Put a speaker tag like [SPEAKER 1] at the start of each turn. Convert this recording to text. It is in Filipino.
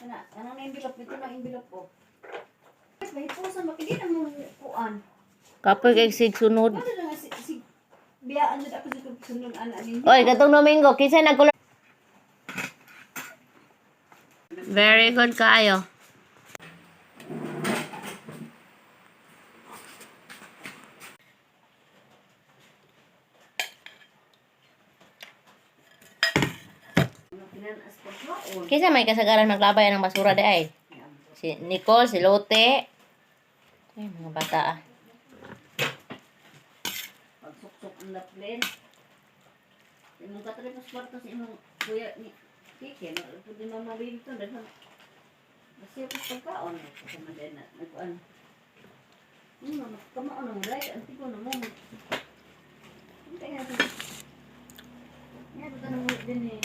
[SPEAKER 1] Anong envelope? Ito na envelope po. May pusan, makili na mo kuan.
[SPEAKER 2] Kapoy kay sig sunod.
[SPEAKER 1] Ano na nga biyaan dyan ako dito sunod anak ninyo.
[SPEAKER 2] Oy, katong Domingo, kinsa nagkulo. Very good kaayo.
[SPEAKER 1] Pinanas pa kaon.
[SPEAKER 2] Kinsa may kasagaran maglabay ng basura di ay? Si Nicole, si Lote. Ay, mga bata ah.
[SPEAKER 1] Pagsuksok ang laplen. Imong katripos kwarto sa imong kuya ni Kiki. Ito di mama Wilton. Masaya ko pagkaon. Kasi man na nagkuan. Kamaon na mo right. Ang tipo na mo. Ang kaya ito. Yan ito na mo din eh.